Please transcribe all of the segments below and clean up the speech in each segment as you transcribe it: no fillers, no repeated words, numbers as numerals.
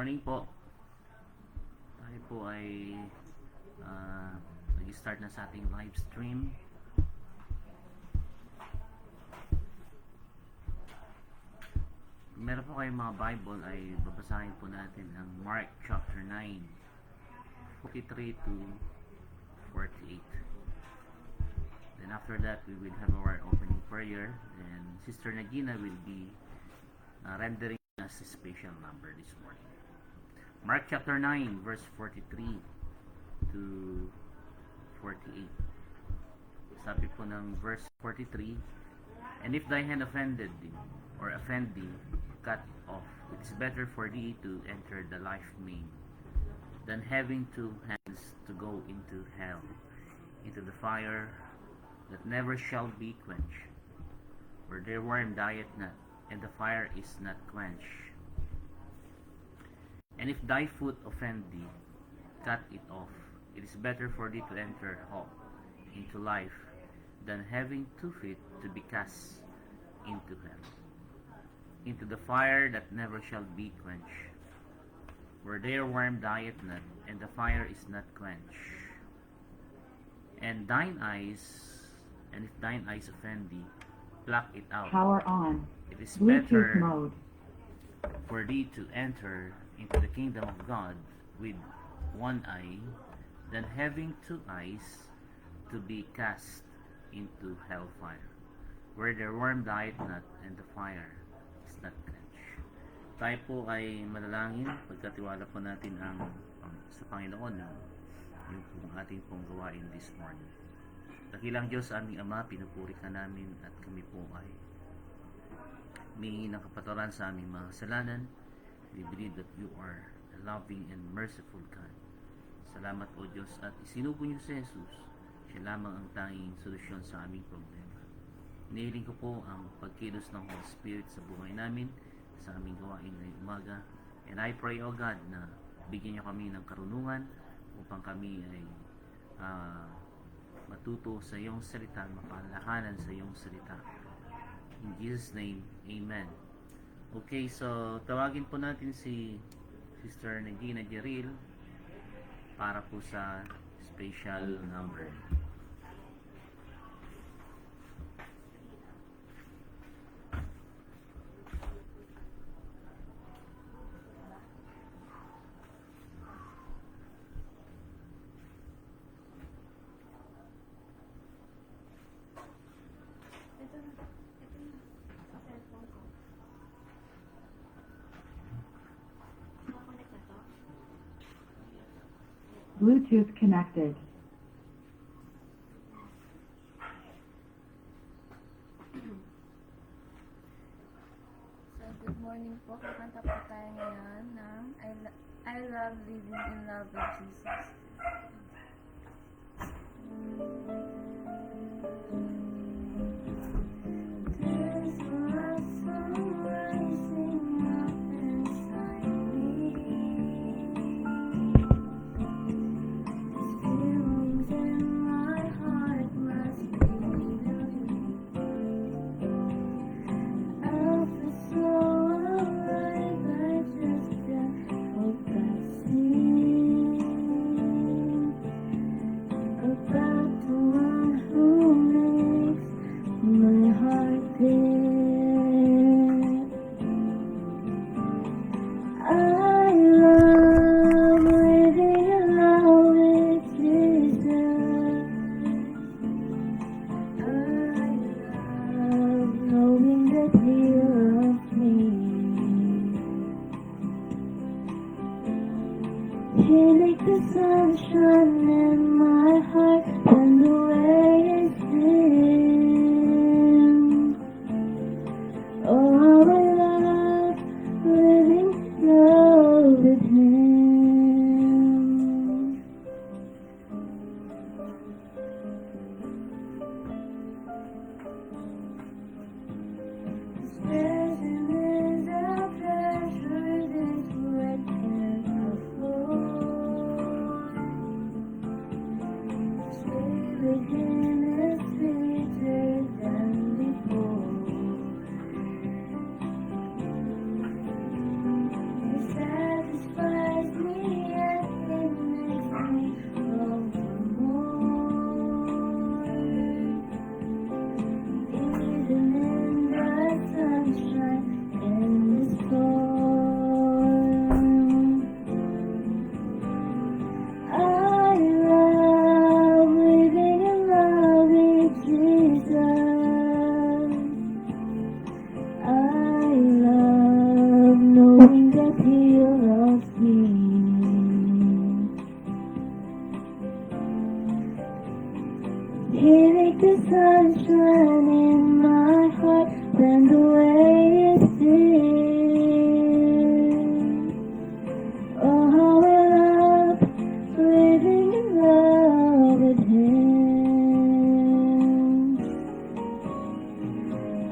morning po. Tayo po ay nag-start na sa ating live stream. Meron po kayong mga Bible ay babasahin po natin ang Mark chapter 9, 43 to 48. Then after that, we will have our opening prayer, and Sister Nagina will be rendering us a special number this morning. Mark chapter 9, verse 43 to 48. Sabi po ng verse 43, "And if thy hand offend thee, cut off. It is better for thee to enter the life main, than having two hands to go into hell, into the fire that never shall be quenched, where their worm dieth not, and the fire is not quenched. And if thy foot offend thee, cut it off. It is better for thee to enter hell, into life, than having 2 feet to be cast into hell, into the fire that never shall be quenched, where their worm dieth not, and the fire is not quenched. And if thine eyes offend thee, pluck it out. Power on. It is Bluetooth better mode. for thee to enter into the kingdom of God with one eye, than having 2 eyes to be cast into hellfire, where their worm dieth not, and the fire is not quenched." Tayo po ay manalangin, pagkatiwala po natin sa Panginoon yung ating pong gawain this morning. Dakilang Diyos, aming Ama, pinupuri ka namin at kami po ay humingi ng kapatawaran sa aming mga kasalanan. We believe that you are a loving and merciful God. Salamat o Diyos, at isinugo niyo si Jesus. Siya lamang ang tanging solusyon sa aming problema. Hinihiling ko po ang pagkilos ng Holy Spirit sa buhay namin, sa aming gawain ngayong umaga. And I pray, O God, na bigyan niyo kami ng karunungan upang kami ay matuto sa iyong salita, mapalahanan sa iyong salita. In Jesus' name, Amen. Okay, so tawagin po natin si Sister Nagina Jeril para po sa special number. Bluetooth connected. So, good morning po. Kakanta po tayo ngayon ng I Love Living in Love with Jesus. There's a sun rising up inside me. These feelings in my heart must be I feel so alive, I just can't help but sing about the one who makes my heart beat. I love living in love with Jesus. I love knowing that He loves me. He makes the sun shine in my heart when the way is dim. Oh, how I love living in love with Him. His presence is a treasure this world can't afford. Stay with Him is sweeter than before. He satisfies make the sunshine in my heart than the way it feels. Oh, how I love living in love with Him.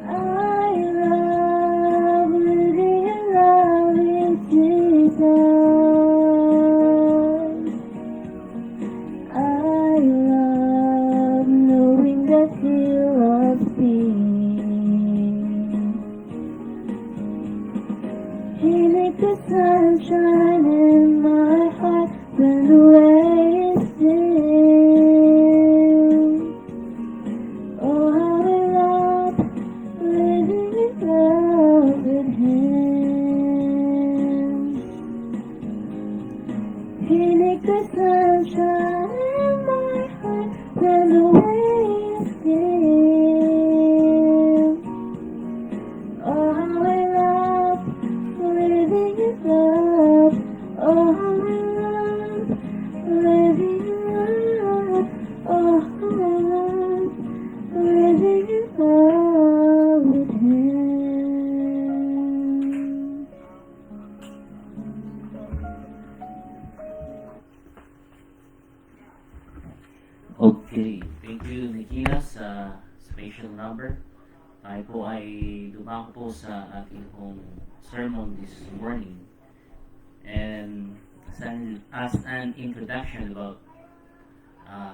I love living in love with Jesus. I love knowing that He loves me. He makes the sunshine in my heart when the way is still. Oh, how I love living in love with Him. He makes the sunshine in my heart when the way is still. Oh, how I love living in love. Oh, how I love living in love. Oh, how I love living in love with Him. Okay, thank you Nikina sa special number. Tayo po ay dumako po sa ating pong sermon this morning. And as an introduction about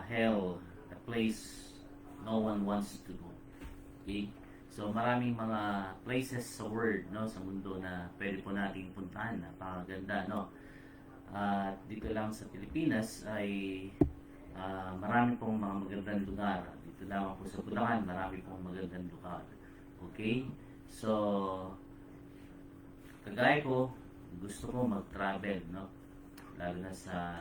hell, a place no one wants to go. Okay? So maraming mga places sa world, no, sa mundo na pwede po nating puntahan. Napakaganda, no? Dito lang sa Pilipinas ay marami pong mga magandang lugar. Dito lamang po sa Bulacan, marami pong magandang lugar. Okay? So, kagaya ko, gusto ko mag-travel, no? Lalo na sa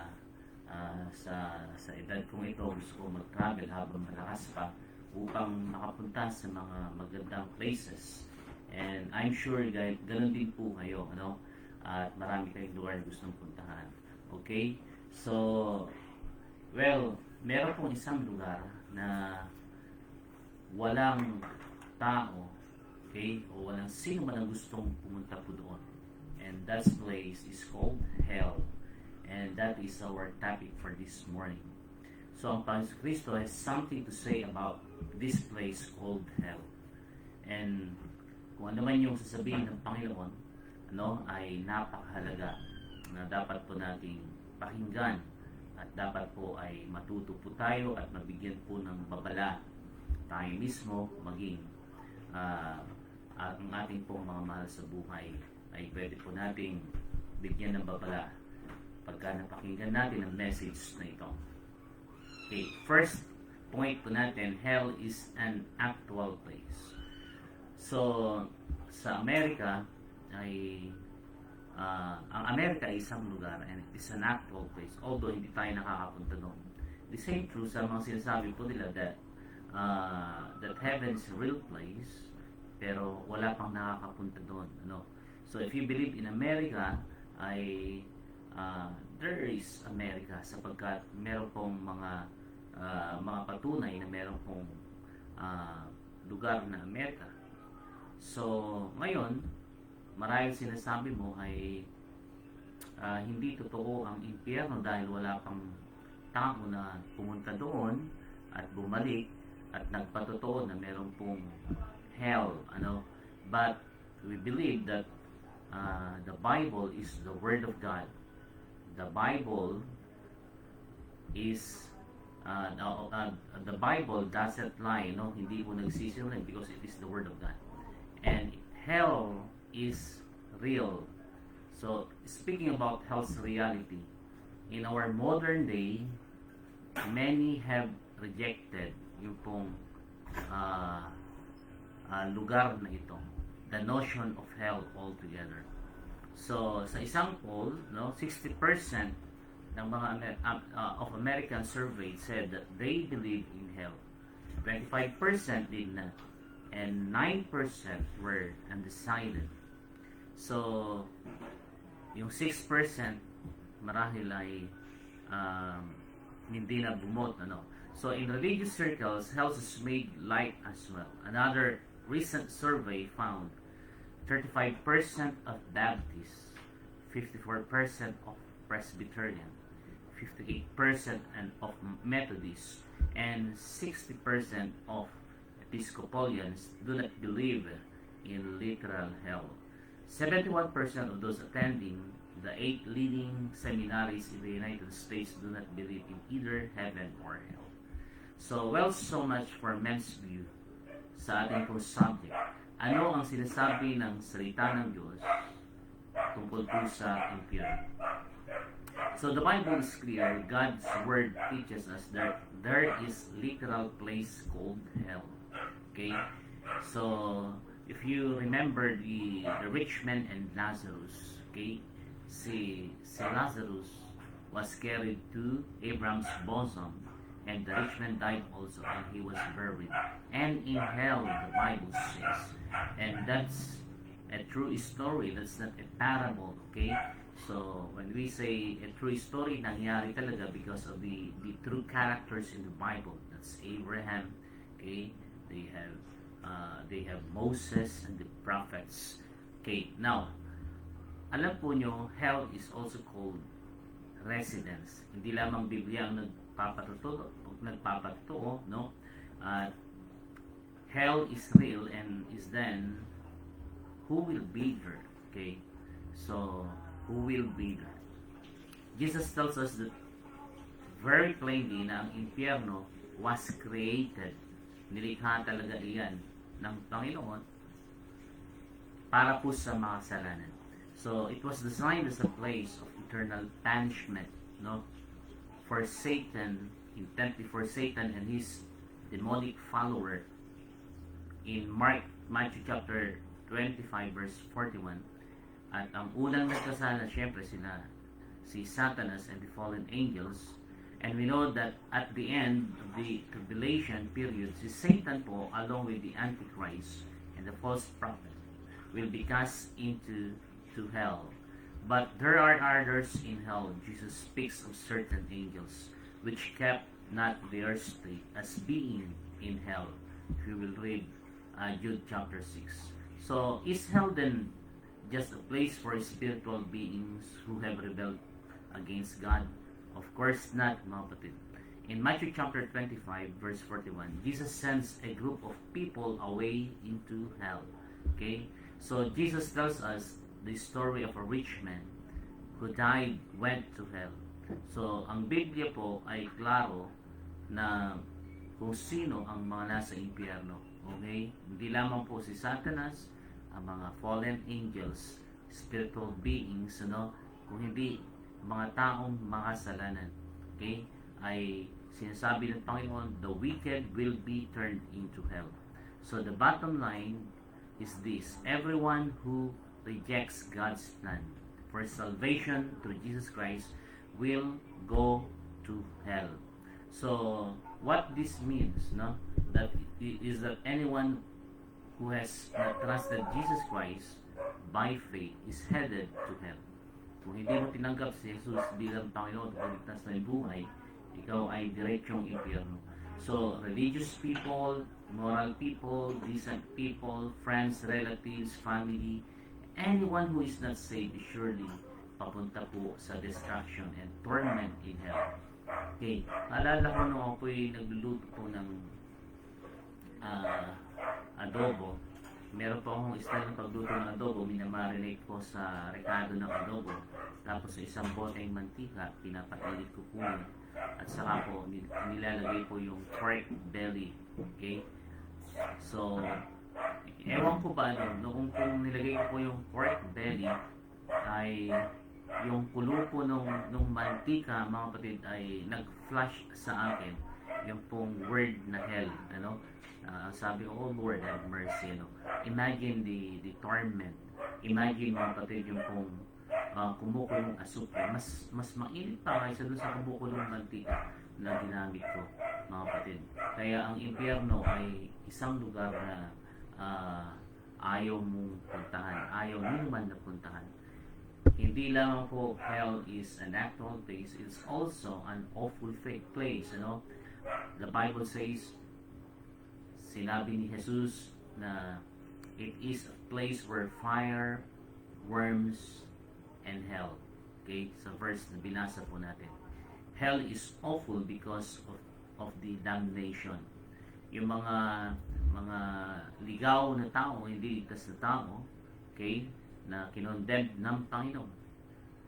edad kong ito, gusto ko mag-travel habang malakas pa upang makapunta sa mga magandang places. And I'm sure guys, ganun din po kayo, ano? At marami kayong lugar na gustong puntahan. Okay? So, well, meron pong isang lugar na walang tao, okay, o walang sino man ang gustong pumunta po doon. And that place is called hell. And that is our topic for this morning. So, ang Panginoon Kristo has something to say about this place called hell. And kung ano man yung sasabihin ng Panginoon, ano, ay napakahalaga na dapat po nating pakinggan. At dapat po ay matuto po tayo at mabigyan po ng babala tayo mismo, maging ang ating pong mga mahal sa buhay ay pwede po nating bigyan ng babala pagka napakinggan natin ang message na ito. Okay, first point po natin, hell is an actual place. So, sa Amerika ay ang Amerika ay isang lugar and it is an actual place, although hindi tayo nakakapunta doon. The same true sa mga sinasabi po nila that heaven is a real place, pero wala pang nakakapunta doon. Ano? So if you believe in America, ay there is America sapagkat meron pong mga patunay na meron pong lugar na Amerika. So ngayon, marahil sinasabi mo ay hindi totoo ang impyerno dahil wala pang tao na pumunta doon at bumalik at nagpatotoo na meron pong hell, ano. But we believe that the Bible is the Word of God. The Bible is the Bible doesn't lie, no? Hindi po nagsisinungaling because it is the Word of God. And hell is real. So, speaking about hell's reality, in our modern day, many have rejected yung pong lugar na ito, the notion of hell altogether. So, sa isang poll, no, 60% ng mga of Americans surveyed said that they believe in hell. 25% did not, and 9% were undecided. So, yung 6% marahil ay hindi na bumot, ano. So in religious circles, hell is made light as well. Another recent survey found 35% of Baptists, 54% of Presbyterian, 58% and of Methodists, and 60% of Episcopalians do not believe in literal hell. 71% of those attending the 8 leading seminaries in the United States do not believe in either heaven or hell. So, well, so much for men's view sa ating pong subject. Ano ang sinasabi ng salita ng Diyos tungkol po sa impyerno? So, the Bible is clear. God's Word teaches us that there is literal place called hell. Okay? So, if you remember the rich man and Lazarus, okay? Si Lazarus was carried to Abraham's bosom, and the rich man died also, and he was buried. And in hell, the Bible says, and that's a true story, that's not a parable, okay? So, when we say a true story, nangyari talaga because of the true characters in the Bible. That's Abraham, okay? They have Moses and the prophets. Okay, now, alam po nyo, hell is also called residence. Hindi lamang Biblia ang nagpapatuto, no? Hell is real and is then who will be there? Okay, so who will be there? Jesus tells us that very plainly na ang impyerno was created. Nilikha talaga iyan ng Panginoon para po sa mga kasalanan. So, it was designed as a place of eternal punishment, no? For Satan, intently for Satan and his demonic follower. In Matthew chapter 25 verse 41, at ang unang nagkasala, syempre sila, si Satanas and the fallen angels. And we know that at the end of the tribulation period, si Satan po, along with the Antichrist and the false prophet, will be cast into hell. But there are others in hell. Jesus speaks of certain angels which kept not their state as being in hell. If you will read Jude chapter 6. So, is hell then just a place for spiritual beings who have rebelled against God? Of course not, mga kapatid. In Matthew chapter 25, verse 41, Jesus sends a group of people away into hell. Okay? So, Jesus tells us the story of a rich man who died, went to hell. So, ang Biblia po ay klaro na kung sino ang mga nasa impyerno. Okay? Hindi lamang po si Satanas, ang mga fallen angels, spiritual beings, ano? Kung hindi mga taong makasalanan. Okay? Ay sinasabi ng Panginoon, the wicked will be turned into hell. So the bottom line is this: everyone who rejects God's plan for salvation through Jesus Christ will go to hell. So what this means, no? That is that anyone who has not trusted Jesus Christ by faith is headed to hell. Kung hindi mo tinanggap si Jesus bilang Panginoon at paligtas na buhay, ikaw ay diretsong impyerno. So, religious people, moral people, decent people, friends, relatives, family, anyone who is not saved is surely papunta po sa destruction and torment in hell. Okay, alala ko nung ako'y nagluluto po ng adobo. Meron po akong style ng pagluto ng adobo, minamarinate ko sa rekado ng adobo. Tapos sa isang boteng mantika, pinapainit ko po yun. At saka po, nilalagay po yung pork belly. Okay? So, ewan ko ba, kung nilagay ko po yung pork belly, ay yung kulo po nung mantika, mga kapatid, ay nag-flash sa akin yung pong word na hell. Ano? Sabi ko, oh Lord, have mercy. No? Imagine the torment. Imagine mga kapatid yung pong kumukulong asukal. Mas mainit pa kaysa dun sa kumukulong mantika na ginamit ko, mga kapatid. Kaya ang impyerno ay isang lugar na ayaw mong puntahan. Ayaw mo naman na puntahan. Hindi lamang po hell is an actual place, it's also an awful fake place, you know. The Bible says, sinabi ni Jesus na it is a place where fire, worms, and hell. Okay, sa verse na binasa po natin. Hell is awful because of the damnation. Yung mga ligaw na tao, hindi ligtas na tao, okay, na kinondemn ng Panginoon,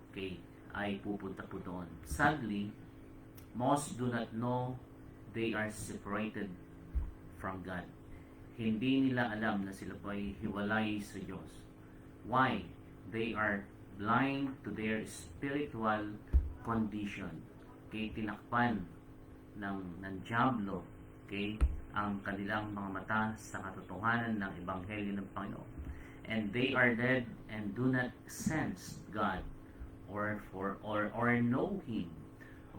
okay, ay pupunta po doon. Sadly, most do not know they are separated from God. Hindi nila alam na sila po ay hiwalay sa Diyos. Why? They are blind to their spiritual condition. Okay, tinakpan ng diablo, okay, ang kanilang mga mata sa katotohanan ng ebanghelyo ng Panginoon. And they are dead and do not sense God or know Him.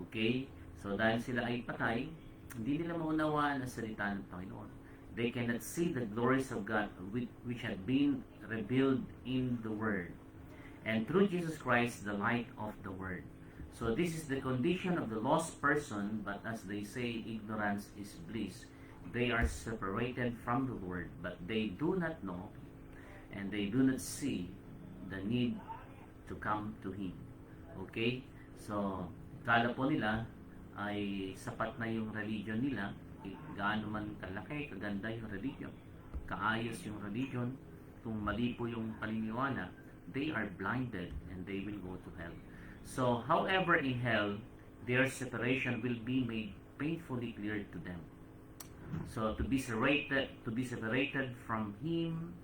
Okay? So dahil sila ay patay, hindi nila maunawaan ang salita ng Panginoon. They cannot see the glories of God which had been revealed in the Word. And through Jesus Christ, the light of the Word. So this is the condition of the lost person, but as they say, ignorance is bliss. They are separated from the Lord, but they do not know, and they do not see the need to come to Him. Okay? So, kala po nila ay sapat na yung religion nila, gaano man kalaki, kaganda yung religion, kaayos yung religion, kung mali po yung paniniwala, they are blinded and they will go to hell. So, however, in hell, their separation will be made painfully clear to them. So, to be separated from Him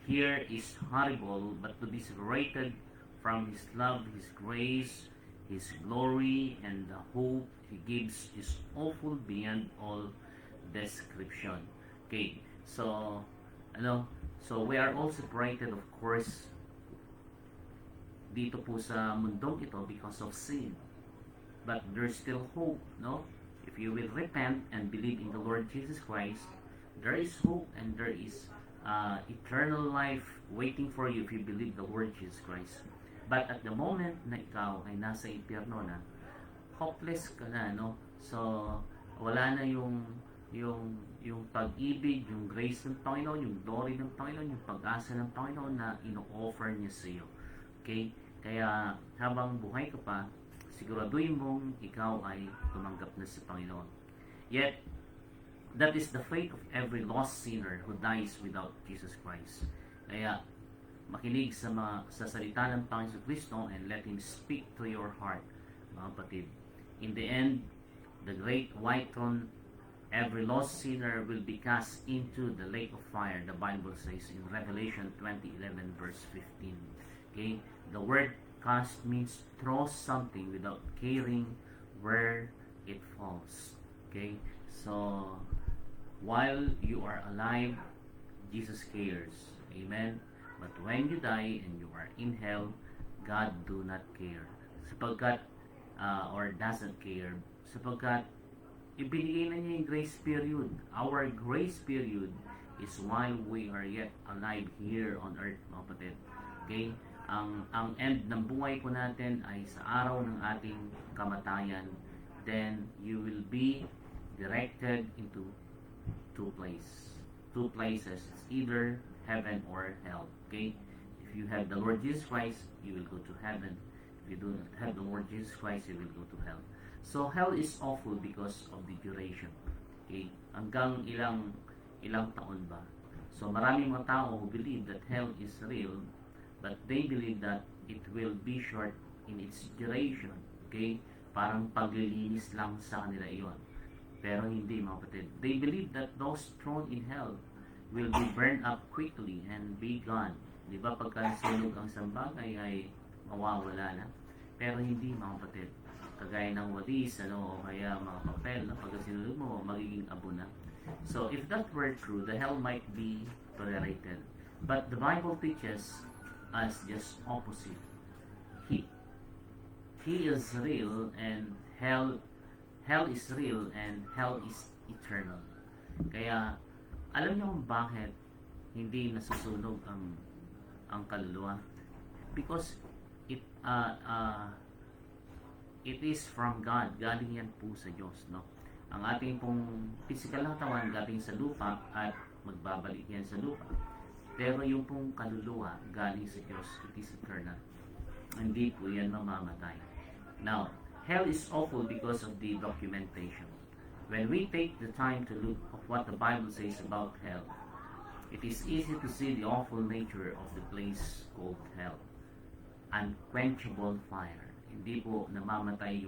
here is horrible, but to be separated from His love, His grace, His glory, and the hope He gives is awful beyond all description. Okay, so, so we are all separated, of course, dito po sa mundong ito because of sin. But there's still hope, no? If you will repent and believe in the Lord Jesus Christ, there is hope and there is eternal life waiting for you if you believe the Lord Jesus Christ. But at the moment na ikaw ay nasa impyerno na, hopeless ka na, no? So, wala na yung pag-ibig, yung grace ng Panginoon, yung glory ng Panginoon, yung pag-asa ng Panginoon na ino-offer niya sa iyo. Okay? Kaya habang buhay ka pa, siguraduhin mong ikaw ay tumanggap na sa Panginoon. Yet, that is the fate of every lost sinner who dies without Jesus Christ. Kaya, makinig sa salita ng Panginoon Kristo and let Him speak to your heart, mga kapatid. In the end, the great white throne, every lost sinner will be cast into the lake of fire, the Bible says in Revelation 20:11 verse 15. Okay? The word cast means throw something without caring where it falls. Okay? So, while you are alive, Jesus cares. Amen? But when you die and you are in hell, God do not care. Sapagkat, or doesn't care, sapagkat ibinigay na niya yung grace period. Our grace period is while we are yet alive here on earth, mga kapatid. Okay? Ang end ng buhay po natin ay sa araw ng ating kamatayan. Then, you will be directed into two places. It's either heaven or hell. Okay? If you have the Lord Jesus Christ, you will go to heaven. If you do not have the Lord Jesus Christ, you will go to hell. So, hell is awful because of the duration. Okay? Hanggang ilang taon ba? So, maraming mga tao who believe that hell is real, but they believe that it will be short in its duration. Okay? Parang paglilinis lang sa kanila iyon. Pero hindi, mga kapatid. They believe that those thrown in hell will be burned up quickly and be gone. Di ba? Pagka sunog ang sambagay ay mawawala na. Pero hindi, mga kapatid. Kagaya ng walis, o kaya mga papel, pagka sinunog mo, magiging abo na. So, if that were true, the hell might be tolerated. But the Bible teaches us just opposite. He is real and hell is real and hell is eternal. Kaya alam niyo kung bakit hindi nasusunog ang kaluluwa? Because it is from God. Galing yan po sa Diyos, no? Ang ating pong physical na katawan galing sa lupa at magbabalik yan sa lupa. Pero yung pong kaluluwa galing sa Diyos, it is eternal. Hindi po yan mamamatay. Now, hell is awful because of the documentation. When we take the time to look at what the Bible says about hell, it is easy to see the awful nature of the place called hell. Unquenchable fire. Hindi po namamatay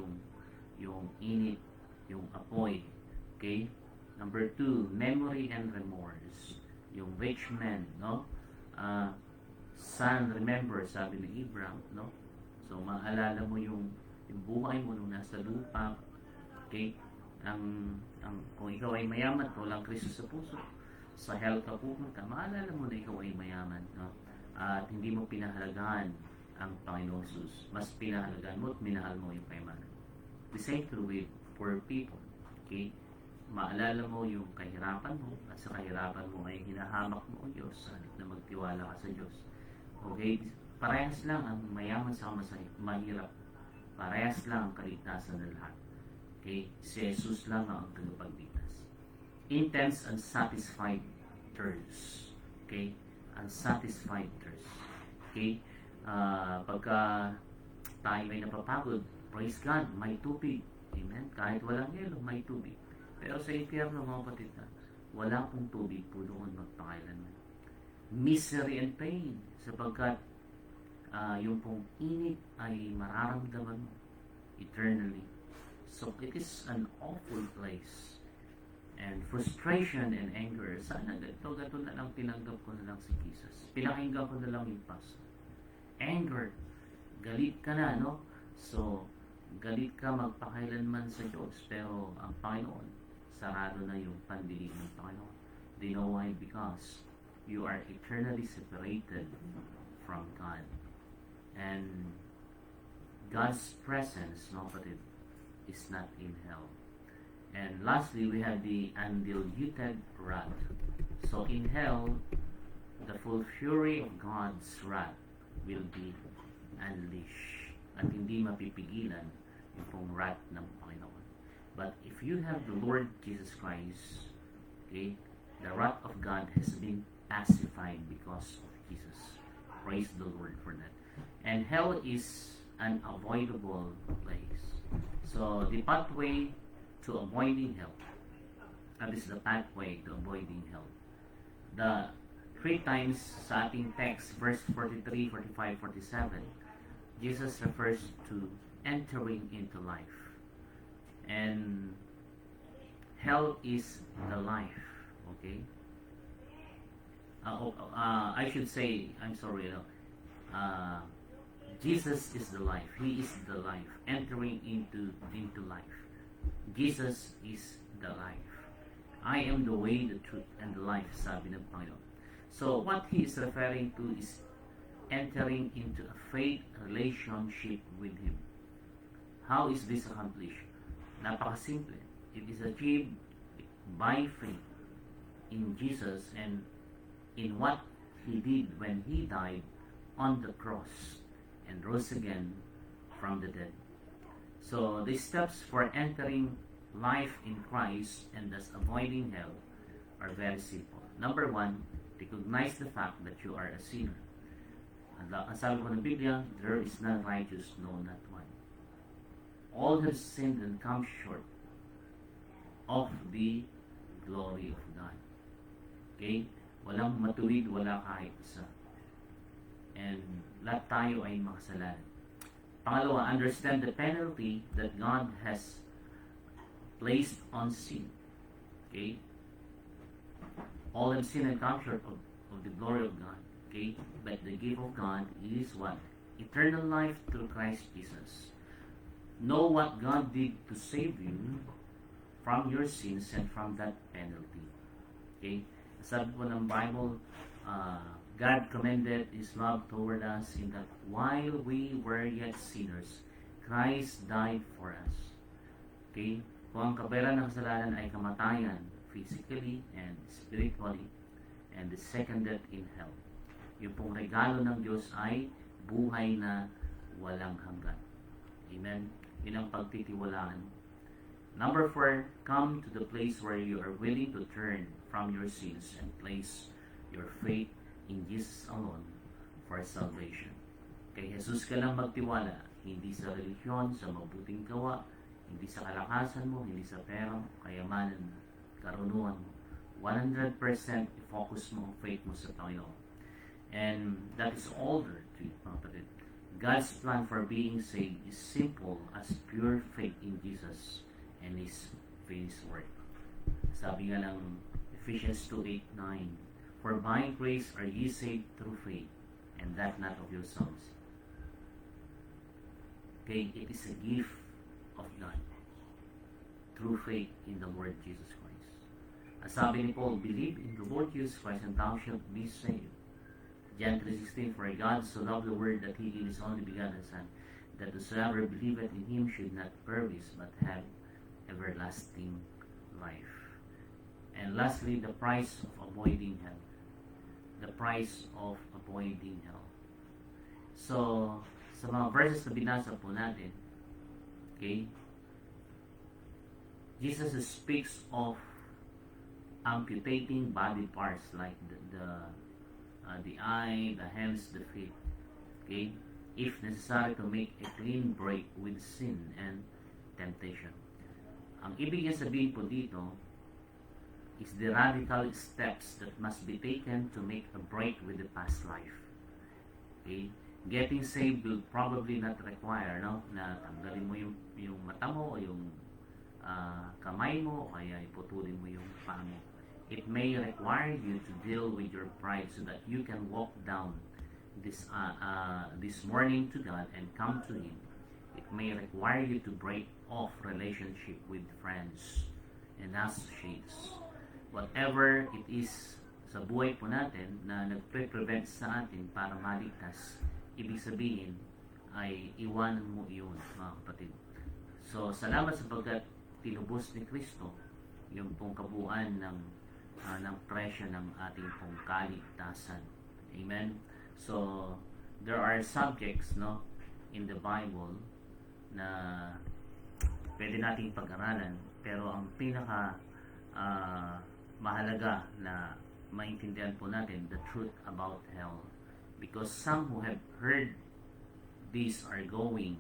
yung init, yung apoy. Okay? Number 2, memory and remorse. Yung rich man, no? Son, remember, sabi ni Abraham, no? So, maalala mo yung buhay mo nung nasa lupa. Okay? Kung ikaw ay mayaman, walang Kristo sa puso, sa hell ka pupunta, maalala mo na ikaw ay mayaman, no? At hindi mo pinahalagahan ang Panginoong Jesus. Mas pinahalagahan mo at minahal mo yung kayamanan. The same true with poor people. Okay? Maalala mo yung kahirapan mo, at sa kahirapan mo ay hinahamak mo ang Diyos, halip na magtiwala ka sa Diyos. Okay? Parehas lang ang mayaman sa mahirap. Parehas lang ang kaligtasan ng lahat. Okay? Si Jesus lang ang tagapagligtas. Intense unsatisfied thirst. Okay? Unsatisfied thirst. Okay? Pagka tayo may napapagod, praise God, may tubig. Amen? Kahit walang yelo, may tubig. Pero sa impyerno, mga kapatid, wala pong tubig po doon magpakailanman. Misery and pain, sapagkat yung pong init ay mararamdaman mo eternally. So it is an awful place. And frustration and anger, sana gato na lang tinanggap ko na lang si Jesus. Pinakinggan ko na lang yung pastor. Anger, galit ka na, no? So, galit ka magpakailanman sa Diyos, pero ang Panginoon, sarado na yung pandilig ng Panginoon. Do you know why? Because you are eternally separated from God. And God's presence, no, but it is not in hell. And lastly, we have the undiluted wrath. So in hell, the full fury of God's wrath will be unleashed. At hindi mapipigilan yung pong wrath ng Panginoon. But if you have the Lord Jesus Christ, okay, the wrath of God has been pacified because of Jesus. Praise the Lord for that. And hell is an avoidable place. So the pathway to avoiding hell, that is the pathway to avoiding hell. The 3 times sa ating text, verse 43, 45, 47, Jesus refers to entering into life. And hell is the life. Okay? I should say, I'm sorry, Jesus is the life. He is the life. Entering into life. Jesus is the life. I am the way, the truth, and the life, sabi ng Panginoon. So, what he is referring to is entering into a faith relationship with Him. How is this accomplished? Napakasimple. It is achieved by faith in Jesus and in what He did when He died on the cross and rose again from the dead. So, the steps for entering life in Christ and thus avoiding hell are very simple. Number 1, recognize the fact that you are a sinner. Ang sabi ko ng Biblia, there is none righteous, no, not one. All have sinned and come short of the glory of God. Okay? Walang matuwid, wala kahit isa. And lahat tayo ay makasalanan. Pangalawa, understand the penalty that God has placed on sin. Okay? All have sinned and come short of the glory of God. Okay? But the gift of God is what? Eternal life through Christ Jesus. Know what God did to save you from your sins and from that penalty. Okay? Sabi po ng Bible, God commended His love toward us in that while we were yet sinners, Christ died for us. Okay? Kung ang kabayaran ng kasalanan ay kamatayan, physically and spiritually, and the second death in hell. Yung pong regalo ng Diyos ay buhay na walang hanggan. Amen? Yun ang pagtitiwalaan. Number 4, come to the place where you are willing to turn from your sins and place your faith in Jesus alone for salvation. Kay Jesus ka lang magtiwala, hindi sa relihiyon, sa mabuting gawa, hindi sa kalakasan mo, hindi sa pera, kayamanan mo, karunungan mo. 100% i-focus mo ang faith mo sa Panginoon. And that is all there to it, mga kapatid. God's plan for being saved is simple as pure faith in Jesus and His finished work. Sabi nga ng Ephesians 2:8-9, for by grace are ye saved through faith, and that not of yourselves. Okay, it is a gift of God through faith in the Lord Jesus Christ. As sabi ni Paul, believe in the Lord Jesus Christ and thou shalt be saved. John 3:16, for God so loved the world that He gave His only begotten Son, that whosoever believeth in Him should not perish but have everlasting life. And lastly, the price of avoiding hell. The price of avoiding hell. So, sa mga verses na binasa po natin, okay, Jesus speaks of amputating body parts like the eye, the hands, the feet. Okay, if necessary to make a clean break with sin and temptation. Ang ibig niya sabihin po dito is the radical steps that must be taken to make a break with the past life. Okay? Getting saved will probably not require na tanggalin mo yung mata mo o yung kamay mo o kaya iputulin mo yung paa mo. It may require you to deal with your pride so that you can walk down this morning to God and come to Him. It may require you to break off relationship with friends and associates. Whatever it is sa buhay po natin na nagpe-prevent sa atin para maligtas, ibig sabihin ay iwanan mo iyon, mga kapatid. So, salamat sapagkat tinubos ni Kristo yung pong kabuuan ng presyo ng ating pong kaligtasan. Amen? So, there are subjects in the Bible na pwede nating pag-aralan, pero ang pinaka mahalaga na maintindihan po natin the truth about hell, because some who have heard these are going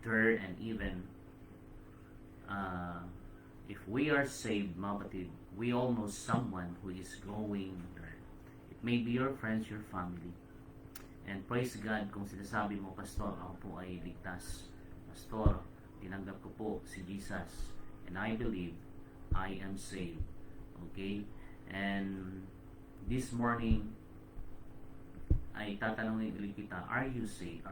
there, and even if we are saved, mga kapatid, we all know someone who is going there. It may be your friends, your family, and praise God kung sinasabi mo, Pastor, ako po ay ligtas. Pastor, tinanggap ko po si Jesus and I believe I am saved. Okay? And this morning ay tatanungin ulit kita, are you saved?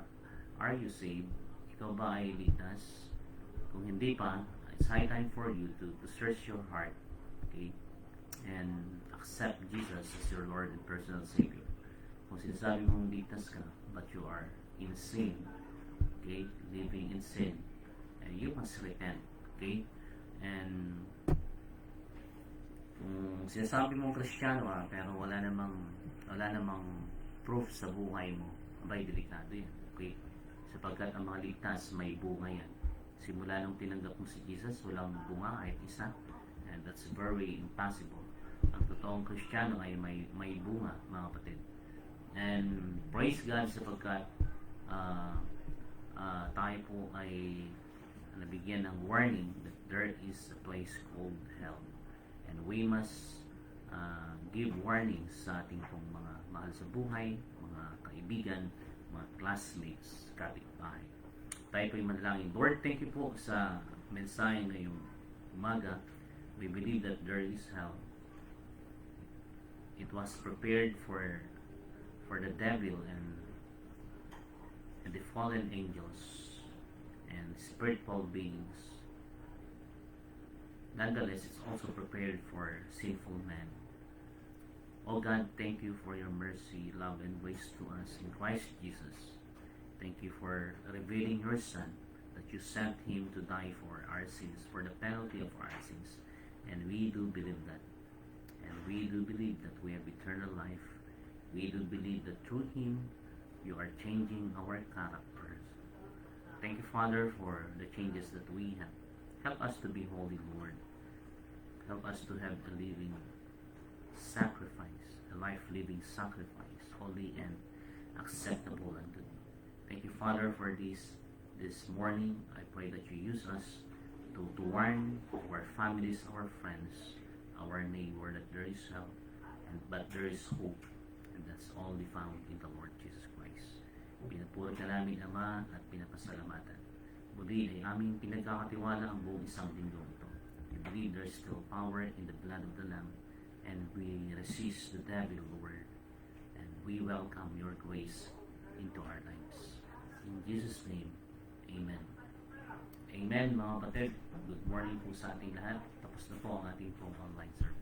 Are you saved? Ikaw ba ay ligtas? Kung hindi pa, it's high time for you to search your heart, okay? And accept Jesus as your Lord and personal Savior. Kung sinasabi mong ligtas ka, but you are in sin, okay? Living in sin, and you must repent, okay? And kung sinasabi mong Kristiyano pero wala namang proof sa buhay mo, abay, delikado yan, okay? Sapagkat ang mga ligtas may bunga yan. Simula nung tinanggap mo si Jesus, walang bunga kahit isa, and that's very impossible. Ang totoong Kristiyano ay may bunga, mga kapatid. And praise God sapagkat tayo po ay nabigyan ng warning that there is a place called hell. And we must give warnings sa ating pong mga mahal sa buhay, mga kaibigan, mga classmates, kapitbahay. Tayo po'y manalangin. Lord, thank you po sa mensahe ngayong umaga. We believe that there is hell. It was prepared for the devil and the fallen angels and spiritual beings. Nonetheless, it's also prepared for sinful men. Oh God, thank you for your mercy, love, and grace to us in Christ Jesus. Thank you for revealing your Son, that you sent Him to die for our sins, for the penalty of our sins. And we do believe that. And we do believe that we have eternal life. We do believe that through Him, you are changing our characters. Thank you, Father, for the changes that we have. Help us to be holy, Lord. Help us to have a living sacrifice, a life-living sacrifice, holy and acceptable unto thee. Thank you, Father, for this morning. I pray that you use us to warn our families, our friends, our neighbor that there is help, but there is hope, and that's only found in the Lord Jesus Christ. Pinupuri ka namin, Ama, at pinapasalamatan. Muli ay aming pinagkakatiwala ang buong isang linggo ito. We believe there is still power in the blood of the Lamb, and we resist the devil, Lord, and we welcome your grace into our lives. In Jesus' name, Amen. Amen, mga kapatid. Good morning po sa ating lahat. Tapos na po ang ating pong online service.